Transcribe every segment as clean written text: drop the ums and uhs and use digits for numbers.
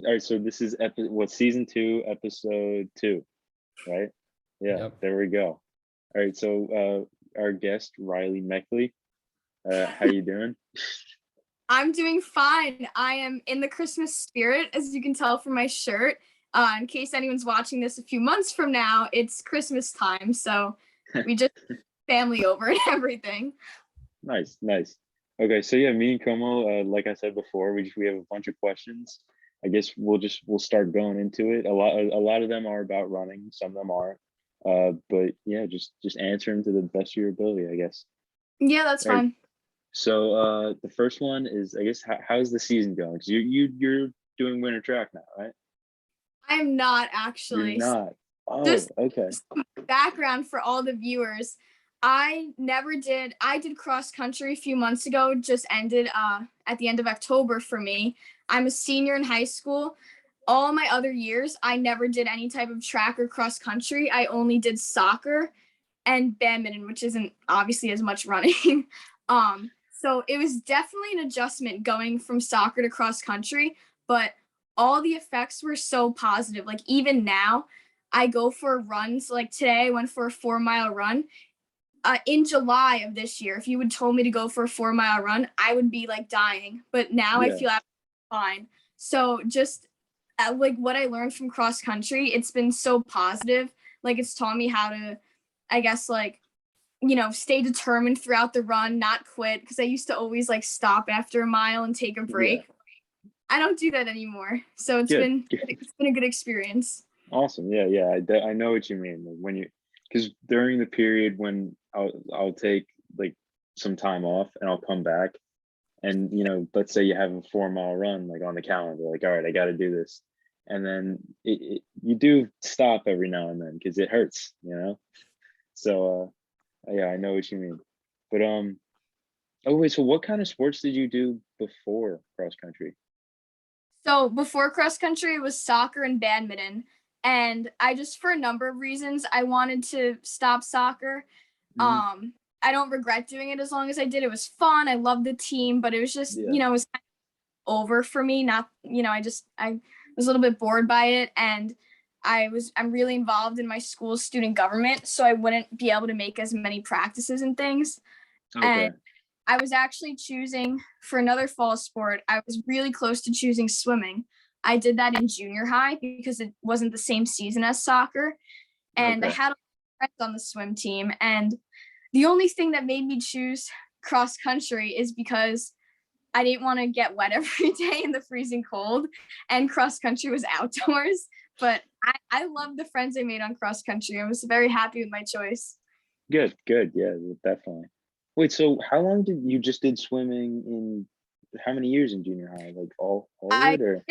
All right, so this is season 2, episode 2, right? Yeah, Yep. there we go. All right, so our guest Riley Meckley, how you doing? I'm doing fine. I am in the Christmas spirit, as you can tell from my shirt. In case anyone's watching this a few months from now, it's Christmas time, so we just family over and everything. Nice, nice. Okay, so yeah, me and Como, like I said before, we have a bunch of questions. I guess we'll start going into it. A lot of them are about running, some of them are, but yeah, just answer them to the best of your ability, I guess. Yeah, that's All right. fine. So the first one is, I guess, how's the season going? Because you're doing winter track now, right? I am not actually. You're not. Oh, Just okay. background for all the viewers. I did cross country a few months ago, just ended at the end of October for me. I'm a senior in high school. All my other years, I never did any type of track or cross country. I only did soccer and badminton, which isn't obviously as much running. So it was definitely an adjustment going from soccer to cross country, but all the effects were so positive. Like even now, I go for runs. Like today, I went for a 4-mile run. In July of this year, if you would told me to go for a 4-mile run, I would be like dying. But now I feel fine. So just like what I learned from cross country, it's been so positive. Like it's taught me how to, I guess, like, stay determined throughout the run, not quit. Because I used to always like stop after a mile and take a break. Yeah. I don't do that anymore. So it's been a good experience. Awesome. Yeah. I know what you mean. Like because during the period when I'll take like some time off and I'll come back, and let's say you have a 4-mile run like on the calendar, like, all right, I got to do this, and then you do stop every now and then because it hurts, So yeah, I know what you mean. But oh wait, so what kind of sports did you do before cross country? So before cross country, it was soccer and badminton. And I just, for a number of reasons, I wanted to stop soccer. Mm-hmm. I don't regret doing it as long as I did. It was fun. I loved the team, but it was just, it was kind of over for me. Not, I was a little bit bored by it. And I'm really involved in my school's student government. So I wouldn't be able to make as many practices and things. Okay. And I was actually choosing for another fall sport. I was really close to choosing swimming. I did that in junior high because it wasn't the same season as soccer. And I had friends on the swim team. And the only thing that made me choose cross country is because I didn't want to get wet every day in the freezing cold. And cross country was outdoors. But I love the friends I made on cross country. I was very happy with my choice. Good. Yeah, definitely. Wait, so how long did you did swimming in, how many years in junior high? Like all of it, or?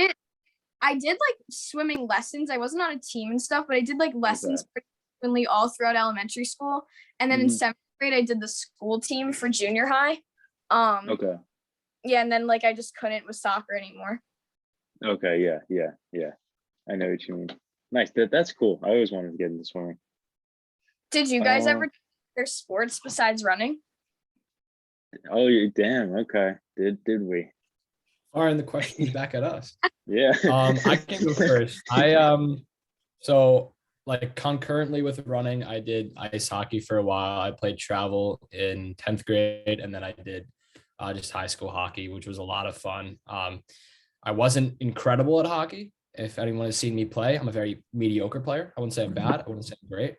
I did like swimming lessons. I wasn't on a team and stuff, but I did like lessons frequently all throughout elementary school. And then in 7th grade, I did the school team for junior high. Yeah, and then like I just couldn't with soccer anymore. Okay, yeah. I know what you mean. Nice. That's cool. I always wanted to get into swimming. Did you guys ever do other sports besides running? Oh, damn. Okay. Did we? Firing the questions back at us. Yeah. I can go first. So like concurrently with running, I did ice hockey for a while. I played travel in 10th grade, and then I did just high school hockey, which was a lot of fun. I wasn't incredible at hockey. If anyone has seen me play, I'm a very mediocre player. I wouldn't say I'm bad. I wouldn't say I'm great.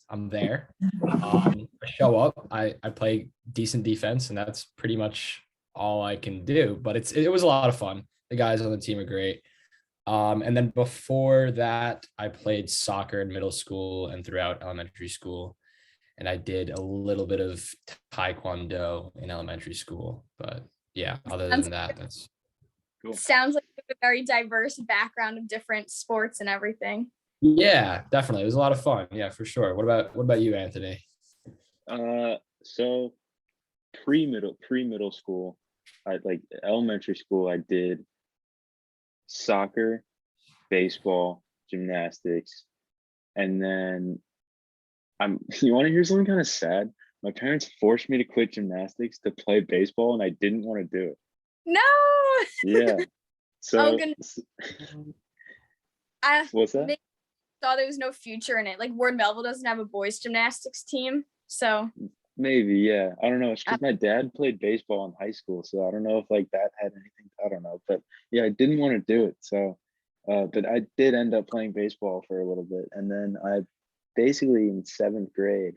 I'm there. I show up. I play decent defense, and that's pretty much all I can do. But it was a lot of fun. The guys on the team are great. And then before that, I played soccer in middle school and throughout elementary school. And I did a little bit of taekwondo in elementary school. But yeah, other than that, that's cool. Sounds like a very diverse background of different sports and everything. Yeah, definitely. It was a lot of fun. Yeah, for sure. What about you, Anthony? So pre-middle school, like elementary school, I did soccer, baseball, gymnastics, and then you want to hear something kind of sad? My parents forced me to quit gymnastics to play baseball, and I didn't want to do it. No. Yeah. So goodness. I what's that? they saw there was no future in it. Like Ward Melville doesn't have a boys gymnastics team, so Maybe, yeah. I don't know. It's because my dad played baseball in high school, so I don't know if like that had anything. I don't know, but yeah, I didn't want to do it. So, but I did end up playing baseball for a little bit, and then I basically in seventh grade,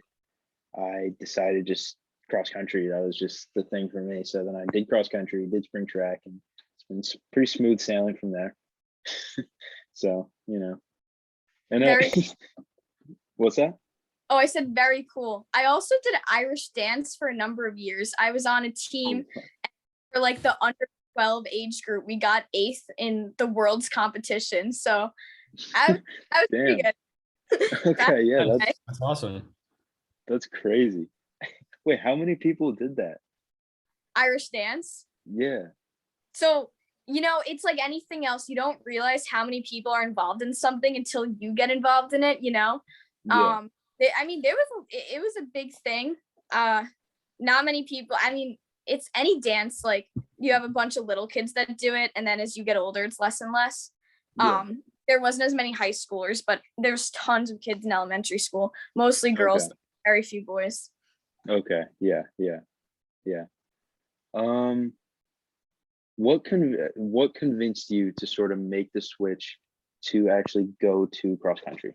I decided just cross country. That was just the thing for me. So then I did cross country, did spring track, and it's been pretty smooth sailing from there. So and very. what's that? Oh, I said very cool. I also did Irish dance for a number of years. I was on a team for like the under 12 age group. We got 8th in the world's competition. So I was pretty Damn. good. Okay, yeah, That's awesome. that's crazy. Wait, how many people did that? Irish dance. Yeah. So, it's like anything else. You don't realize how many people are involved in something until you get involved in it, Yeah. It was a big thing. Not many people, it's any dance, like you have a bunch of little kids that do it, and then as you get older it's less and less. Yeah. There wasn't as many high schoolers, but there's tons of kids in elementary school, mostly girls, Okay. very few boys. Okay. Yeah. What convinced you to sort of make the switch to actually go to cross country?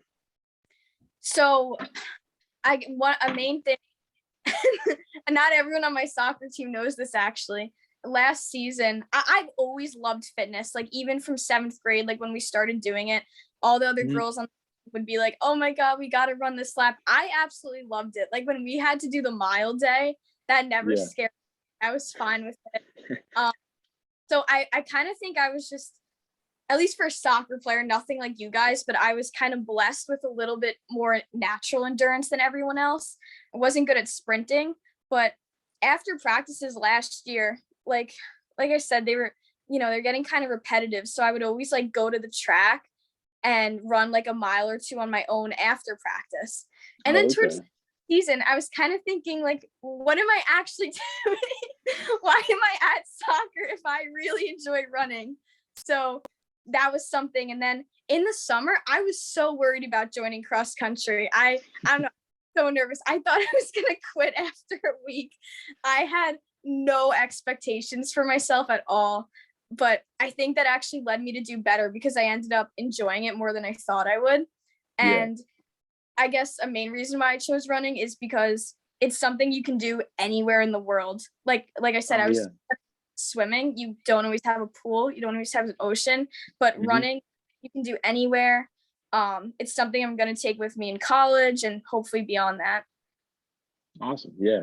So a main thing, and not everyone on my soccer team knows this actually. Last season, I've always loved fitness. Like even from 7th grade, like when we started doing it, all the other girls on would be like, "Oh my God, we got to run this lap." I absolutely loved it. Like when we had to do the mile day, that never scared me. I was fine with it. So I kind of think I was just, at least for a soccer player, nothing like you guys, but I was kind of blessed with a little bit more natural endurance than everyone else. I wasn't good at sprinting, but after practices last year, like I said, they were, they're getting kind of repetitive. So I would always like go to the track and run like a mile or two on my own after practice. And then towards the season, I was kind of thinking like, what am I actually doing? Why am I at soccer if I really enjoy running? So that was something. And then in the summer, I was so worried about joining cross country. I'm so nervous. I thought I was gonna quit after a week. I had no expectations for myself at all, but I think that actually led me to do better because I ended up enjoying it more than I thought I would. And I guess a main reason why I chose running is because it's something you can do anywhere in the world. Like I said, I was swimming. You don't always have a pool. You don't always have an ocean, but running you can do anywhere. It's something I'm going to take with me in college and hopefully beyond that. Awesome. Yeah.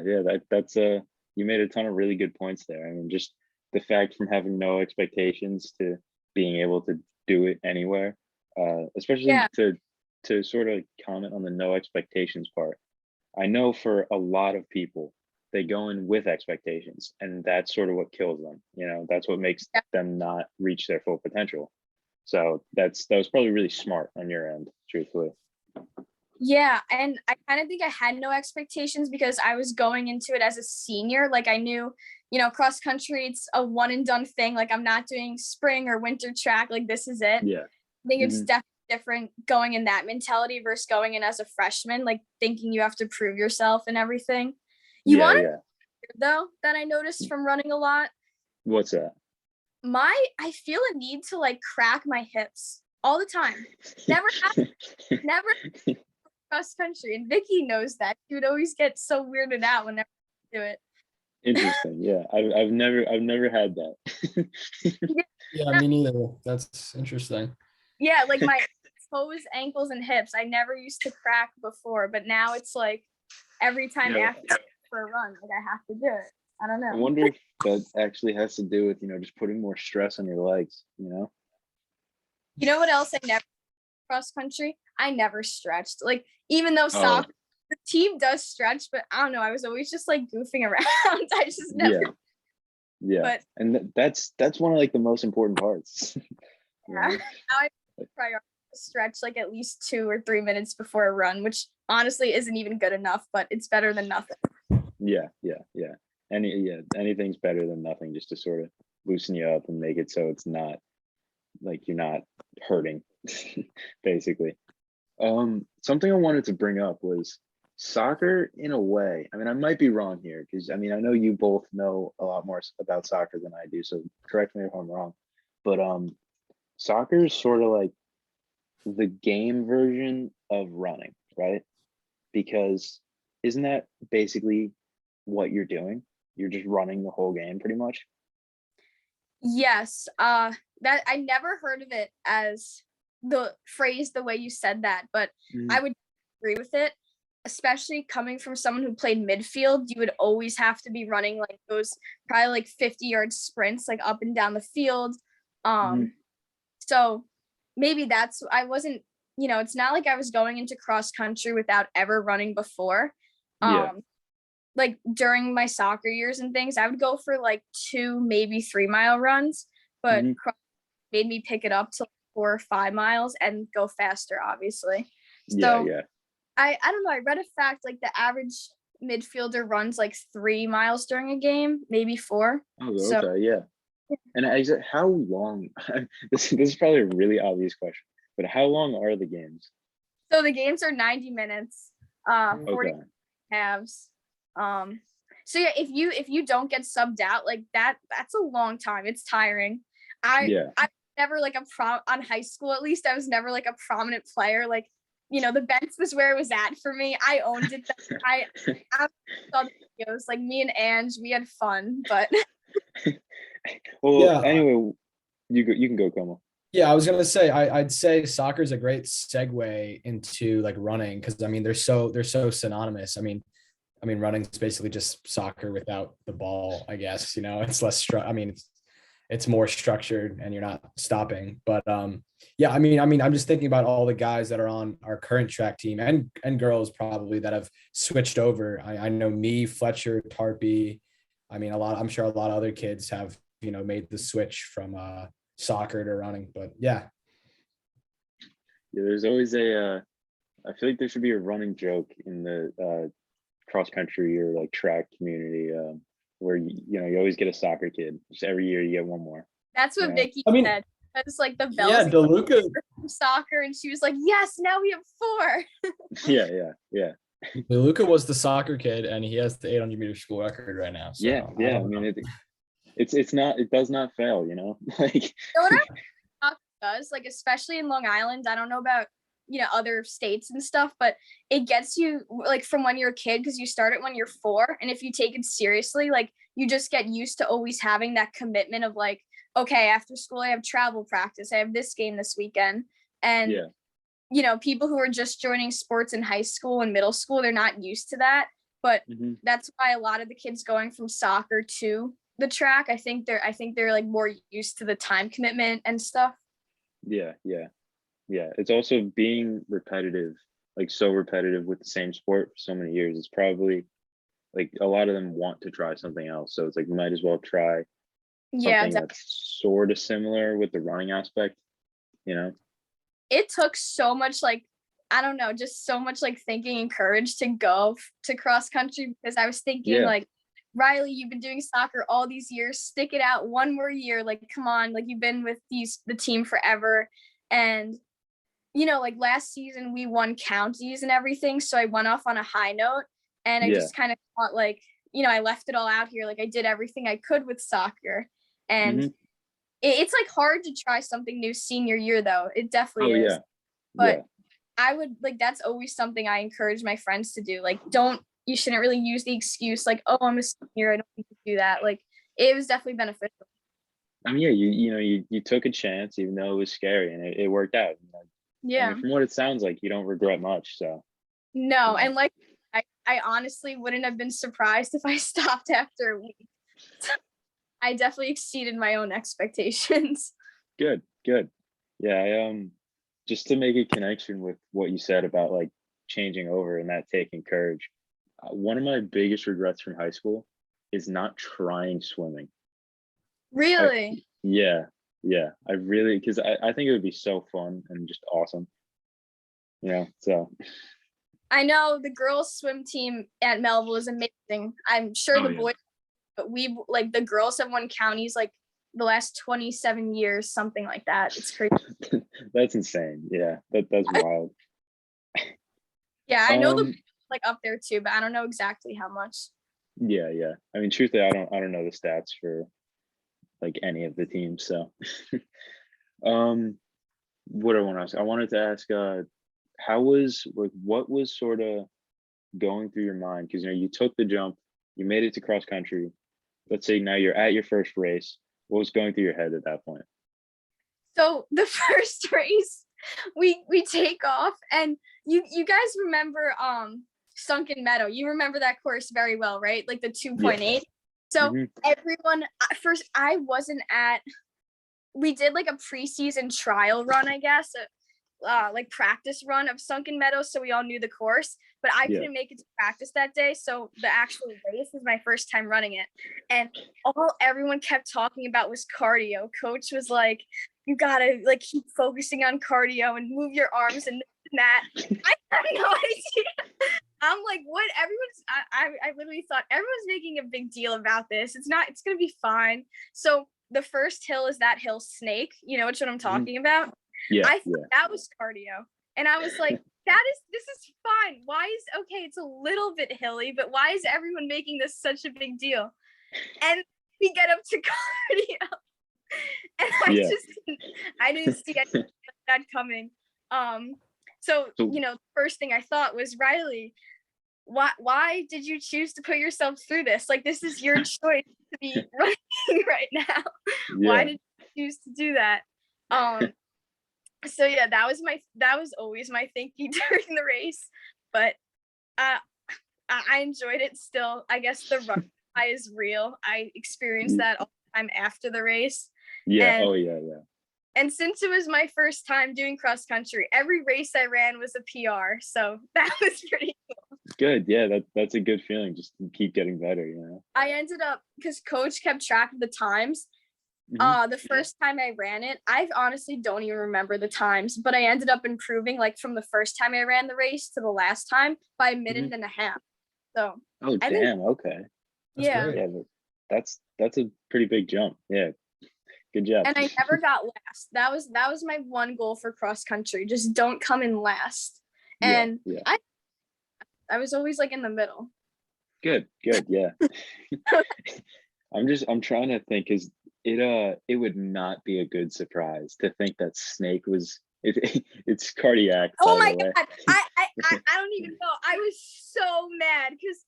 That's you made a ton of really good points there. I mean, just the fact from having no expectations to being able to do it anywhere, especially to sort of comment on the no expectations part. I know for a lot of people, they go in with expectations, and that's sort of what kills them. That's what makes them not reach their full potential. So that was probably really smart on your end, truthfully. Yeah, and I kind of think I had no expectations because I was going into it as a senior. Like I knew, cross country, it's a one and done thing. Like I'm not doing spring or winter track. Like this is it. Yeah. I think it's definitely different going in that mentality versus going in as a freshman, like thinking you have to prove yourself and everything. Though, that I noticed from running a lot. What's that? I feel a need to like crack my hips all the time. Never cross country, and Vicky knows that. She would always get so weirded out whenever I do it. Interesting. Yeah, I've never had that. Yeah, me neither. That's interesting. Yeah, like my toes, ankles, and hips. I never used to crack before, but now it's like every time after for a run, like I have to do it. I don't know. I wonder if that actually has to do with just putting more stress on your legs. You know what else I never cross country? I never stretched. Like even though soccer, the team does stretch, but I don't know. I was always just like goofing around. I just never. Yeah. But, and that's one of like the most important parts. Now I prioritize stretch like at least 2 or 3 minutes before a run, which honestly isn't even good enough, but it's better than nothing. Yeah. Anything's better than nothing, just to sort of loosen you up and make it so it's not like you're not hurting, basically. Something I wanted to bring up was soccer in a way. I mean, I might be wrong here because I mean, I know you both know a lot more about soccer than I do, so correct me if I'm wrong. But soccer is sort of like the game version of running, right? Because isn't that basically what you're doing? You're just running the whole game pretty much. Yes, that I never heard of it as the phrase the way you said that, but I Mhm. would agree with it, especially coming from someone who played midfield. You would always have to be running like those probably like 50-yard sprints, like up and down the field. Mhm. Um, so maybe that's I wasn't, it's not like I was going into cross country without ever running before. Yeah. Um, like during my soccer years and things, I would go for like 2, maybe 3 mile runs, but Mhm. made me pick it up to 4 or 5 miles and go faster, obviously. Yeah. So Yeah. I don't know. I read a fact like the average midfielder runs like 3 miles during a game, maybe 4. Oh, So okay. Yeah. And how long? This is probably a really obvious question, but how long are the games? the games are 90 minutes, 40 Okay. halves. So yeah, if you don't get subbed out like that, that's a long time. It's tiring. Yeah. I never like on high school, at least I was never like a prominent player. Like, the bench was where it was at for me. I owned it. I saw the videos, like me and Ange, we had fun, but Well, Yeah, anyway, you can go, Como. yeah, I was gonna say I'd say soccer is a great segue into like running because I mean they're so synonymous. I mean running's basically just soccer without the ball, I guess. It's less I mean it's more structured and you're not stopping. But yeah, I mean I'm just thinking about all the guys that are on our current track team and girls probably that have switched over. I know me, Fletcher, Tarpey. I mean I'm sure a lot of other kids have made the switch from soccer to running. But yeah, Yeah, there's always I feel like there should be a running joke in the cross country or like track community, where you always get a soccer kid. Just every year you get one more. that's You what know? Vicky I mean, said. That's like the yeah, bells DeLuca from soccer, and she was like, "Yes, now we have 4." Yeah, yeah, yeah, DeLuca was the soccer kid, and he has the 800-meter school record right now. So yeah, I yeah. I don't mean, know. it does not fail. Like What soccer does, like especially in Long Island, I don't know about other states and stuff, but it gets you like from when you're a kid because you start it when you're 4, and if you take it seriously, like you just get used to always having that commitment of like, okay, after school I have travel practice, I have this game this weekend, and yeah, people who are just joining sports in high school and middle school, they're not used to that, but hmm that's why a lot of the kids going from soccer to the track, I think they're like more used to the time commitment and stuff. yeah, yeah, yeah. It's also being repetitive, like so repetitive with the same sport for so many years. It's probably like a lot of them want to try something else. So it's like you might as well try Yeah, something that's sort of similar with the running aspect, you know? it took so much like I don't know, just so much like thinking and courage to go to cross country because I was thinking Yeah, like, Riley, you've been doing soccer all these years, stick it out one more year, like come on, like you've been with the team forever. And like last season we won counties and everything, so I went off on a high note, and I yeah. just kind of thought like, I left it all out here, like I did everything I could with soccer. And hmm it's like hard to try something new senior year though. It definitely Oh is. yeah, But yeah. I would like that's always something I encourage my friends to do. Like, you shouldn't really use the excuse like, oh, I'm a senior, I don't need to do that. Like, it was definitely beneficial. I mean, yeah, you took a chance even though it was scary and it worked out. I mean, Yeah. from what it sounds like, you don't regret much. So, you No, know, and like I honestly wouldn't have been surprised if I stopped after a week. I definitely exceeded my own expectations. good, good. Yeah, just to make a connection with what you said about like changing over and that taking courage. One of my biggest regrets from high school is not trying swimming. I Really? Yeah, yeah. I really because I think it would be so fun and just awesome. So I know the girls swim team at Melville is amazing. I'm sure oh the yeah. boys, but we like the girls have won counties like the last 27 years, something like that. It's crazy. That's insane. Yeah, that's wild. Yeah, I know the Um, like up there too, but I don't know exactly how much. yeah. I mean, truthfully, I don't know the stats for like any of the teams. So, um, what I want to ask, I wanted to ask, how was like what was sort of going through your mind? Because you took the jump, you made it to cross country. Let's say now you're at your first race. What was going through your head at that point? So the first race, we take off, and you guys remember Sunken Meadow. You remember that course very well, right? Like the 2.8. So hmm everyone first, I wasn't at. We did like a preseason trial run, I guess, like practice run of Sunken Meadow, so we all knew the course. But I Yeah. couldn't make it to practice that day, so the actual race was my first time running it, and all everyone kept talking about was cardio. Coach was like, "You gotta like keep focusing on cardio and move your arms and that." I have no idea. I'm like, what? I literally thought everyone's making a big deal about this. It's not. It's gonna be fine. So the first hill is that hill Snake. You know what I'm talking about? Yeah. I thought that was cardio. And I was like, this is fine. Why is, okay, it's a little bit hilly, but why is everyone making this such a big deal? And we get up to cardio. And Yeah. I didn't see that coming. So, the first thing I thought was, Riley, why did you choose to put yourself through this? Like, this is your choice to be running right now. Why did you choose to do that? So yeah, that was always my thinking during the race, but I enjoyed it still. I guess the run high is real. I experienced that all the time after the race. Yeah. And, Oh yeah. and since it was my first time doing cross country, every race I ran was a PR. So that was pretty cool. Good. Yeah, that's a good feeling. Just to keep getting better, I ended up, because coach kept track of the times. The first time I ran it, I honestly don't even remember the times, but I ended up improving like from the first time I ran the race to the last time by a minute and a half. So Oh I think, damn. Okay. That's yeah. great. Yeah, but that's a pretty big jump. Yeah. Good job. And I never got last. That was my one goal for cross country. Just don't come in last. And Yeah. I was always like in the middle. Good. Yeah. I'm trying to think, because it would not be a good surprise to think that Snake was it's cardiac, Oh by my the way. god. I don't even know. I was so mad because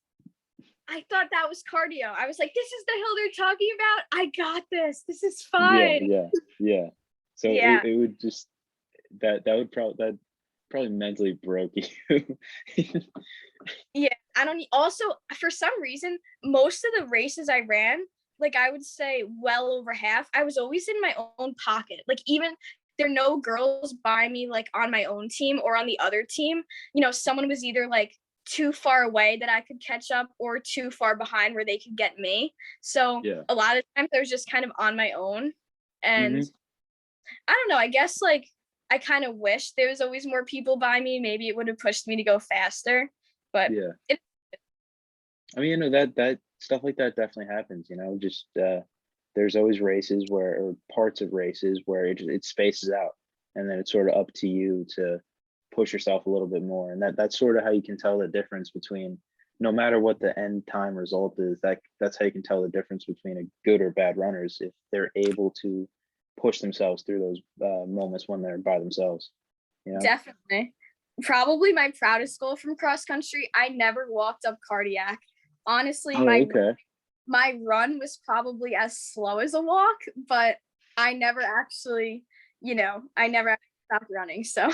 I thought that was cardio. I was like, this is the hill they're talking about. I got this. This is fine. Yeah. So Yeah. it would just that probably mentally broke you. Yeah. I don't also, for some reason, most of the races I ran, like I would say well over half, I was always in my own pocket. Like, even there are no girls by me, like on my own team or on the other team. Someone was either like too far away that I could catch up or too far behind where they could get me. So Yeah. a lot of times I was just kind of on my own. And I don't know, I guess like I kind of wish there was always more people by me. Maybe it would have pushed me to go faster. But Yeah. I mean, that stuff like that definitely happens, just there's always races or parts of races where it spaces out, and then it's sort of up to you to push yourself a little bit more. And that's sort of how you can tell the difference between, no matter what the end time result is, that's how you can tell the difference between a good or bad runners, if they're able to push themselves through those moments when they're by themselves. Definitely. Probably my proudest goal from cross country, I never walked up cardiac. Honestly, my run was probably as slow as a walk, but I never actually stopped running. So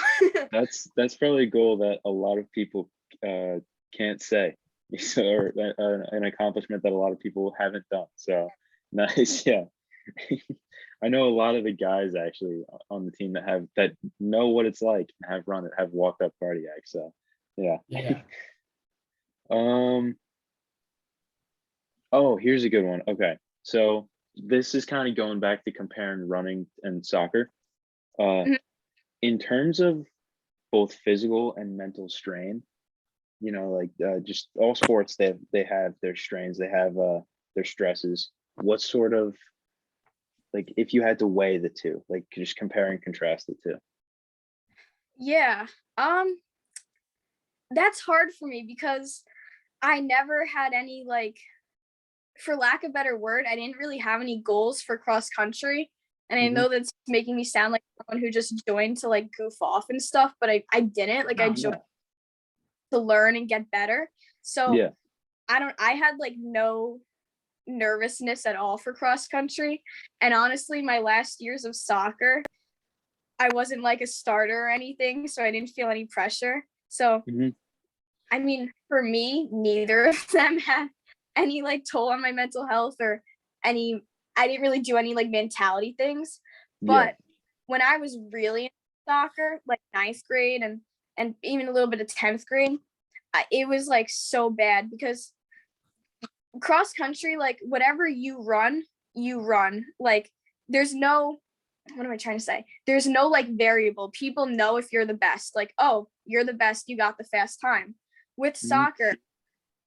that's probably a goal that a lot of people can't say, or an accomplishment that a lot of people haven't done. So nice. Yeah. I know a lot of the guys actually on the team that know what it's like and have walked up cardiac. So yeah. Oh, here's a good one. Okay, so this is kind of going back to comparing running and soccer. In terms of both physical and mental strain, just all sports, they have their strains, they have their stresses. What sort of like if you had to weigh the two, like just compare and contrast the two? Yeah. That's hard for me because I never had any, like, for lack of a better word, I didn't really have any goals for cross country. And I Mhm. know that's making me sound like someone who just joined to like goof off and stuff, but I didn't. Like I No, joined no. to learn and get better. So Yeah. I had like no nervousness at all for cross country. And honestly, my last years of soccer, I wasn't like a starter or anything, so I didn't feel any pressure. So Mhm. I mean, for me, neither of them had any like toll on my mental health or any, I didn't really do any like mentality things. Yeah. But when I was really in soccer, like ninth grade and even a little bit of 10th grade, it was like so bad because cross country, like whatever you run, you run. Like there's no, what am I trying to say? There's no like variable. People know if you're the best. Like, oh, you're the best, you got the fast time. With Mhm. soccer,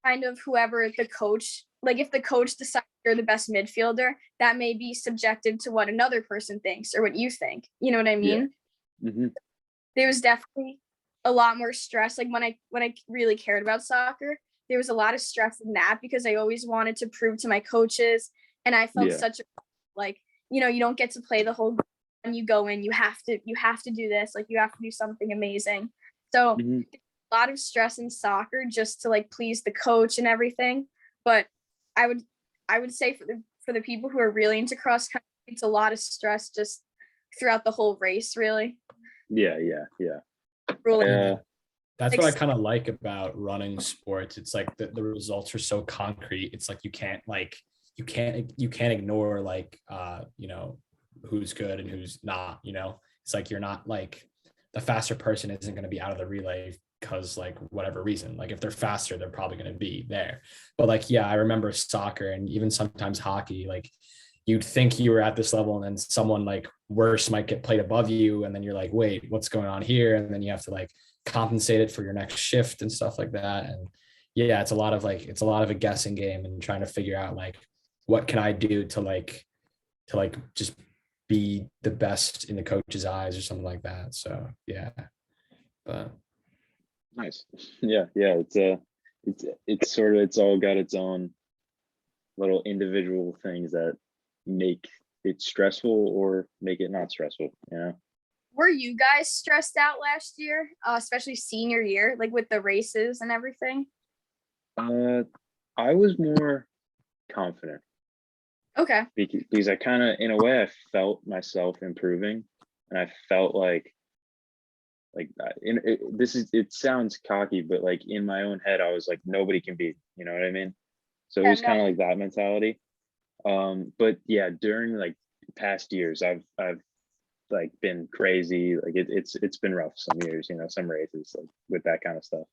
kind of whoever the coach, like if the coach decides you're the best midfielder, that may be subjective to what another person thinks or what you think. You know what I Yeah. mean? Mhm. There was definitely a lot more stress. Like when I really cared about soccer, there was a lot of stress in that because I always wanted to prove to my coaches, and I felt Yeah. such a, like, you don't get to play the whole game. When you go in, you have to do this, like you have to do something amazing. So Mhm. a lot of stress in soccer just to like please the coach and everything. But I would I would say for the people who are really into cross country, it's a lot of stress just throughout the whole race, really. Yeah. Yeah. Yeah. Ruling Yeah. That's what I like kind of like about running sports. It's like the results are so concrete. It's like you can't ignore like who's good and who's not, It's like you're not like the faster person isn't going to be out of the relay because like whatever reason. Like if they're faster, they're probably going to be there. But like yeah, I remember soccer and even sometimes hockey, like you'd think you were at this level and then someone like worse might get played above you and then you're like, wait, what's going on here? And then you have to like compensate it for your next shift and stuff like that. And yeah, it's a lot of a guessing game and trying to figure out like what can I do to like just be the best in the coach's eyes or something like that. So yeah, but Nice. Yeah. Yeah. It's sort of, it's all got its own little individual things that make it stressful or make it not stressful. were you guys stressed out last year, especially senior year, like with the races and everything? I was more confident Okay. because I kind of, in a way, I felt myself improving, and I felt like it sounds cocky, but like in my own head, I was like, nobody can beat, you know what I mean? So it Yeah, was no, kind of like that mentality. But yeah, during like past years, I've like been crazy. Like it's been rough some years, some races like with that kind of stuff.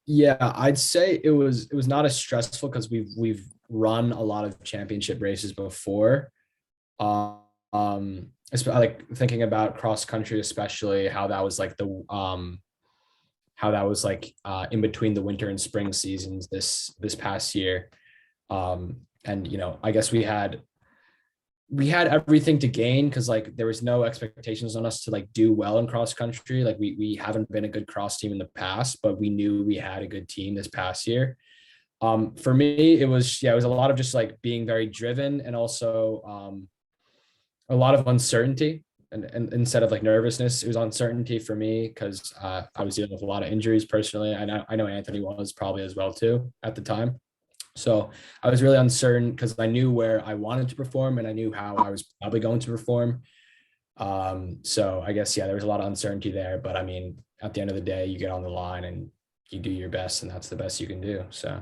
yeah, I'd say it was not as stressful because we've run a lot of championship races before. Like thinking about cross country, especially how that was like in between the winter and spring seasons this past year. And I guess we had everything to gain because like there was no expectations on us to like do well in cross country. Like we haven't been a good cross team in the past, but we knew we had a good team this past year. For me, it was a lot of just like being very driven and also a lot of uncertainty. And instead of like nervousness, it was uncertainty for me because I was dealing with a lot of injuries personally. I know Anthony was probably as well too at the time. So I was really uncertain because I knew where I wanted to perform and I knew how I was probably going to perform. So I guess, yeah, there was a lot of uncertainty there, but I mean, at the end of the day, you get on the line and you do your best and that's the best you can do. So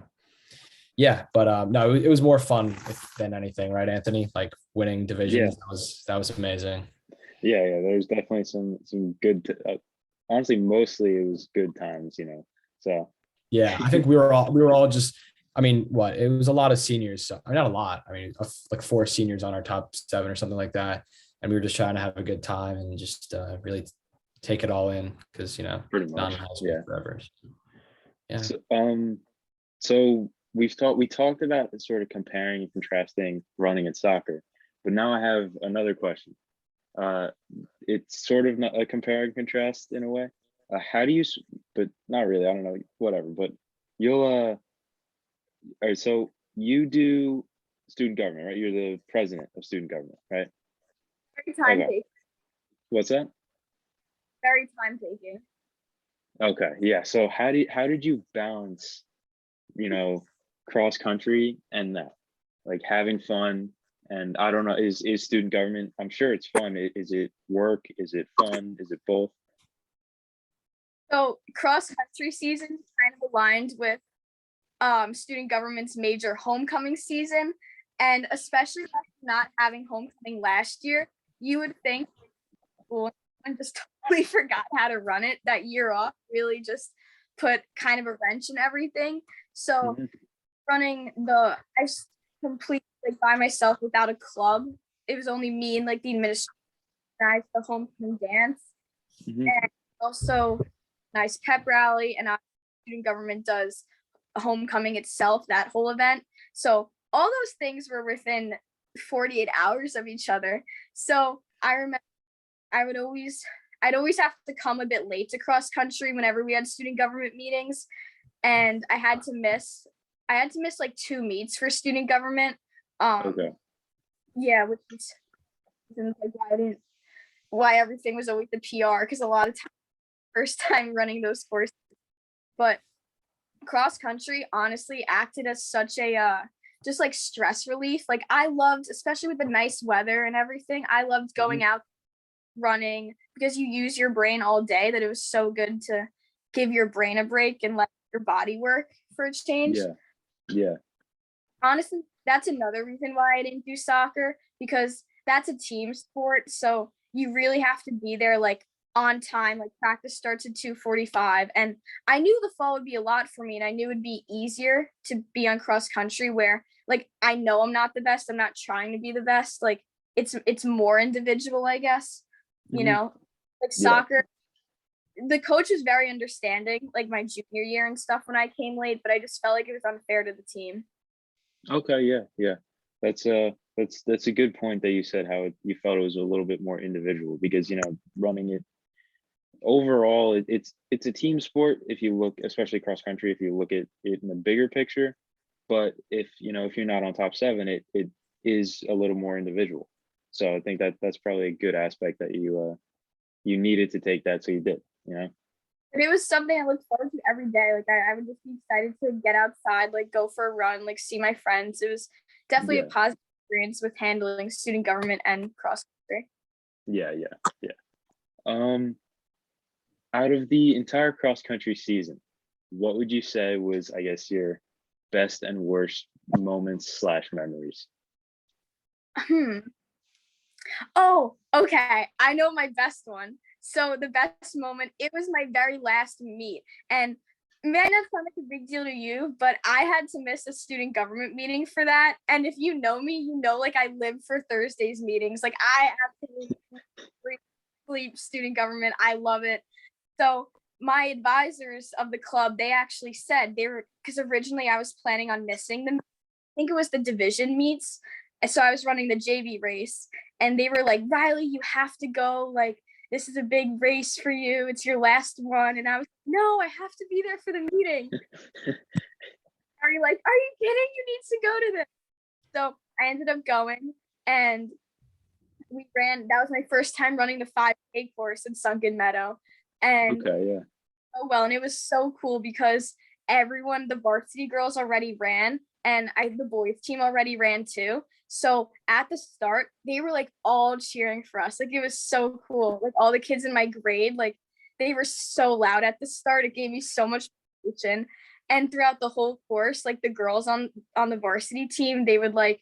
yeah, but no, it was more fun than anything, right, Anthony? Like winning Yeah, divisions, that was amazing. yeah. There's definitely some good. Honestly, mostly it was good times. So Yeah, I think we were all just. I mean, what it was a lot of seniors. So, I mean, not a lot. I mean, like 4 seniors on our top 7 or something like that, and we were just trying to have a good time and just really take it all in because pretty not much, in high school yeah. forever. Yeah. So we talked about sort of comparing and contrasting running and soccer, But now I have another question. Uh, it's sort of not a compare and contrast in a way. How do you, but not really, I don't know, whatever, but you'll, all right, so you do student government, right? You're the president of student government, right? Very time Okay. taking. What's that? Very time taking. Okay, yeah. So how did you balance, cross country and that, like having fun? And I don't know, is student government? I'm sure it's fun. Is it work? Is it fun? Is it both? So cross country season kind of aligned with student government's major homecoming season, and especially after not having homecoming last year, you would think school and just totally forgot how to run it. That year off really just put kind of a wrench in everything. So Mhm. running I just completely like by myself without a club. It was only me and like the administration, the homecoming dance, Mhm. and also nice pep rally. And our student government does homecoming itself, that whole event. So all those things were within 48 hours of each other. So I remember I'd always have to come a bit late to cross country whenever we had student government meetings, and I had to miss like 2 meets for student government. Okay. Yeah, which is like why everything was always the PR, because a lot of times first time running those courses. But cross country honestly acted as such a just like stress relief. Like I loved, especially with the nice weather and everything, I loved going out running because you use your brain all day, that it was so good to give your brain a break and let your body work for a change. Yeah. Yeah. Honestly, that's another reason why I didn't do soccer, because that's a team sport. So you really have to be there like on time. Like practice starts at 2:45. And I knew the fall would be a lot for me, and I knew it'd be easier to be on cross country where like I know I'm not the best. I'm not trying to be the best. Like it's more individual, I guess. You Mhm. know, like Yeah. soccer, the coach was very understanding, like my junior year and stuff when I came late, but I just felt like it was unfair to the team. Okay. Yeah. Yeah. That's a good point that you said, how you felt it was a little bit more individual, because running it overall, it's a team sport if you look, especially cross country, if you look at it in the bigger picture. But if you're not on top seven, it is a little more individual. So I think that's probably a good aspect that you needed to take that, so you did. And it was something I looked forward to every day. Like I would just be excited to get outside, like go for a run, like see my friends. It was definitely a Yeah. positive experience with handling student government and cross country. Yeah. Yeah. Yeah. Out of the entire cross country season, what would you say was, I guess, your best and worst moments slash memories? Hmm. Oh, okay. I know my best one. So the best moment, it was my very last meet. And it may not sound like a big deal to you, but I had to miss a student government meeting for that. And if you know me, you know like I live for Thursdays meetings. Like I absolutely sleep student government. I love it. So my advisors of the club, they actually said they were, because originally I was planning on missing them. I think it was the division meets. And so I was running the JV race, and they were like, Riley, you have to go. Like, this is a big race for you. It's your last one. And I was, no, I have to be there for the meeting. Are you like, are you kidding? You need to go to this. So I ended up going, and we ran. That was my first time running the 5K course in Sunken Meadow. And Okay. Yeah. so well, and it was so cool because everyone, the varsity girls already ran, and the boys team already ran too. So at the start, they were like all cheering for us. Like it was so cool. Like all the kids in my grade, like they were so loud at the start. It gave me so much motivation. And throughout the whole course, like the girls on the varsity team, they would like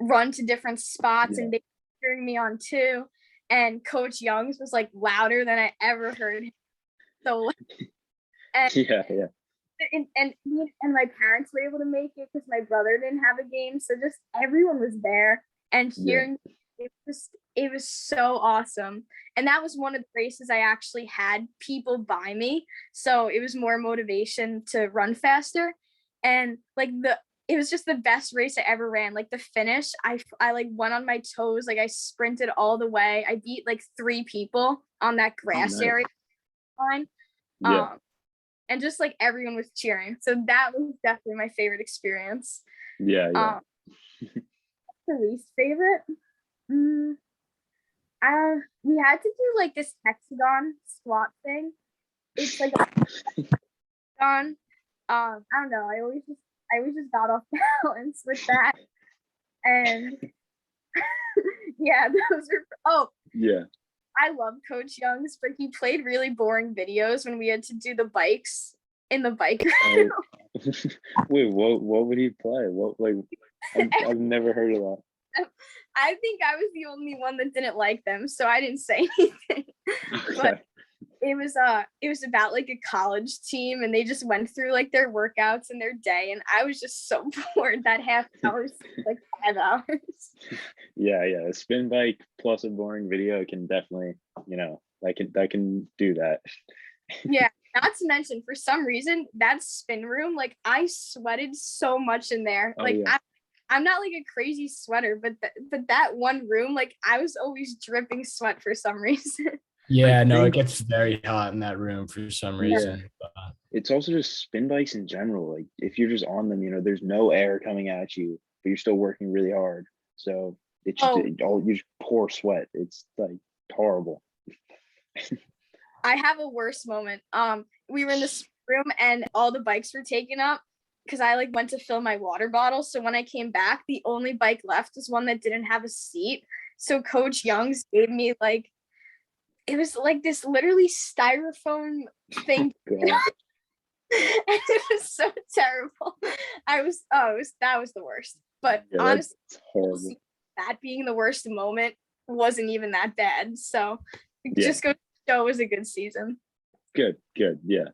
run to different spots, Yeah. and they were cheering me on too. And Coach Young's was like louder than I ever heard him. So and Yeah. Yeah. and my parents were able to make it because my brother didn't have a game, so just everyone was there, and Yeah. hearing it was so awesome. And that was one of the races I actually had people by me, so it was more motivation to run faster. And like it was just the best race I ever ran. Like the finish, I like went on my toes. Like I sprinted all the way. I beat like 3 people on that grass nice. area line. Yeah. And just like everyone was cheering. So that was definitely my favorite experience. Yeah. The least favorite? We had to do like this hexagon squat thing. It's like a hexagon. I don't know. I always just got off balance with that. And yeah, those are Yeah. I love Coach Young's, but he played really boring videos when we had to do the bikes in the bike room. Wait, what would he play? What, like, I've never heard of that. I think I was the only one that didn't like them, so I didn't say anything. But it was about like a college team, and they just went through like their workouts and their day, and I was just so bored. That half hour seemed like 5 hours. Yeah, a spin bike plus a boring video can definitely, that can do that. Yeah, not to mention, for some reason, that spin room, like I sweated so much in there. Oh, like yeah. I'm not like a crazy sweater, but that one room, like I was always dripping sweat for some reason. Yeah, no, it gets very hot in that room for some reason. But It's also just spin bikes in general. Like if you're just on them, there's no air coming at you, but you're still working really hard. So it's just you just pour sweat. It's like horrible. I have a worse moment. We were in this room and all the bikes were taken up because I like went to fill my water bottle. So when I came back, the only bike left was one that didn't have a seat. So Coach Young's gave me like, it was like this literally styrofoam thing. And it was so terrible. That was the worst. But Yeah, honestly, horrible. that being the worst moment wasn't even that bad. So just go show it was a good season. Good. Yeah.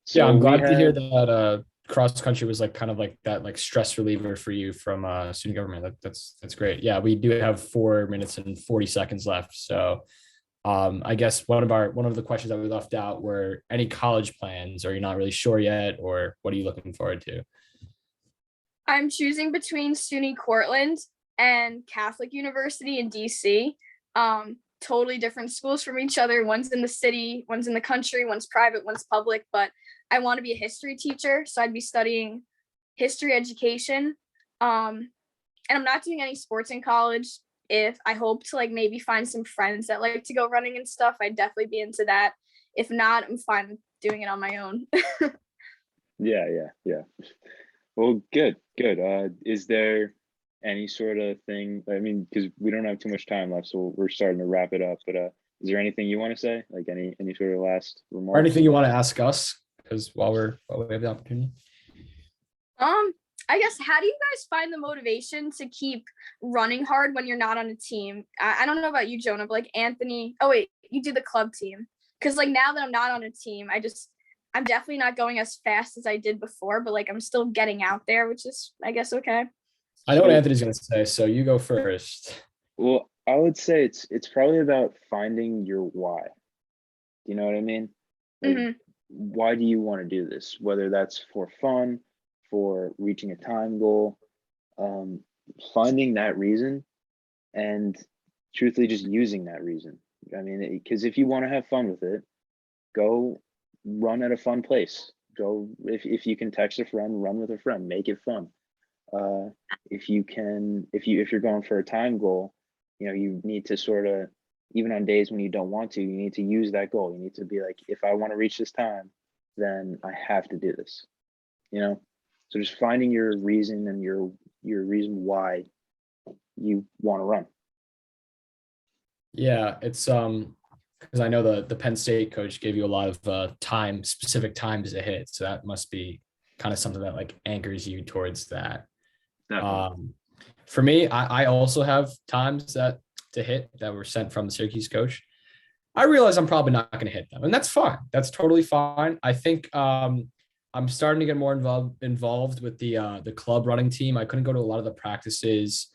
So I'm glad to hear that cross country was like kind of like that like stress reliever for you from student government. That's great. Yeah, we do have 4 minutes and 40 seconds left. So I guess one of the questions that we left out were any college plans, or you're not really sure yet, or what are you looking forward to? I'm choosing between SUNY Cortland and Catholic University in DC. Totally different schools from each other. One's in the city, one's in the country, one's private, one's public, but I want to be a history teacher. So I'd be studying history education. And I'm not doing any sports in college. If I hope to like maybe find some friends that like to go running and stuff, I'd definitely be into that. If not, I'm fine with doing it on my own. Yeah. Well, good. Is there any sort of thing? I mean, because we don't have too much time left, so we're starting to wrap it up. But is there anything you want to say? Like any sort of last remarks? Or anything you want to ask us? Because while we have the opportunity. I guess, how do you guys find the motivation to keep running hard when you're not on a team? I don't know about you, Jonah, but like Anthony. Oh wait, you do the club team. Because like now that I'm not on a team, I'm definitely not going as fast as I did before, but like I'm still getting out there, which is, I guess, okay. I know what Anthony's going to say, so you go first. Well, I would say it's probably about finding your why. You know what I mean? Like, why do you want to do this? Whether that's for fun, for reaching a time goal, finding that reason, and truthfully just using that reason. I mean, because if you want to have fun with it, go run at a fun place. Go if you can text a friend, run with a friend, make it fun. If you're going for a time goal, you need to sort of, even on days when you don't want to, you need to use that goal. You need to be like, if I want to reach this time, then I have to do this. So just finding your reason and your reason why you want to run. Yeah, it's because I know the Penn State coach gave you a lot of specific times to hit, so that must be kind of something that like anchors you towards that. For me, I also have times to hit that were sent from the Syracuse coach. I realize I'm probably not going to hit them, and that's fine. That's totally fine. I think I'm starting to get more involved with the club running team. I couldn't go to a lot of the practices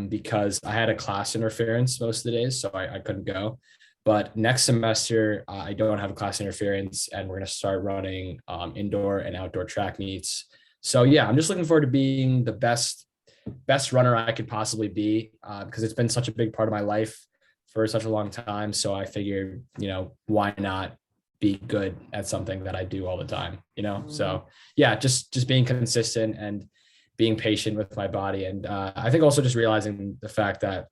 because I had a class interference most of the days, so I couldn't go. But next semester, I don't have a class interference, and we're going to start running indoor and outdoor track meets. So yeah, I'm just looking forward to being the best runner I could possibly be, because it's been such a big part of my life for such a long time. So I figured, why not be good at something that I do all the time, So yeah, just being consistent and being patient with my body. And I think also just realizing the fact that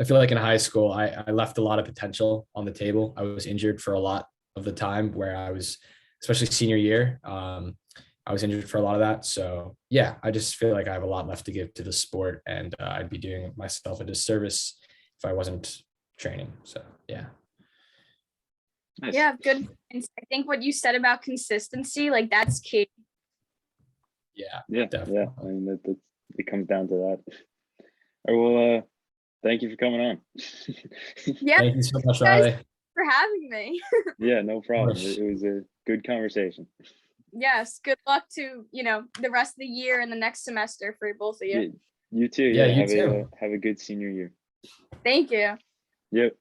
I feel like in high school, I left a lot of potential on the table. I was injured for a lot of the time where I was, especially senior year. I was injured for a lot of that. So yeah, I just feel like I have a lot left to give to the sport, and I'd be doing myself a disservice if I wasn't training. So yeah. Nice. Yeah, good points. I think what you said about consistency, like that's key. Yeah, definitely. I mean, that it comes down to that. All right, well, thank you for coming on. Yeah, Thank you so much, guys, Riley. for having me. Yeah, no problem. course. It was a good conversation. Yes, good luck to, the rest of the year and the next semester for both of you. You too. Yeah, you have too. have a good senior year. Thank you. Yep.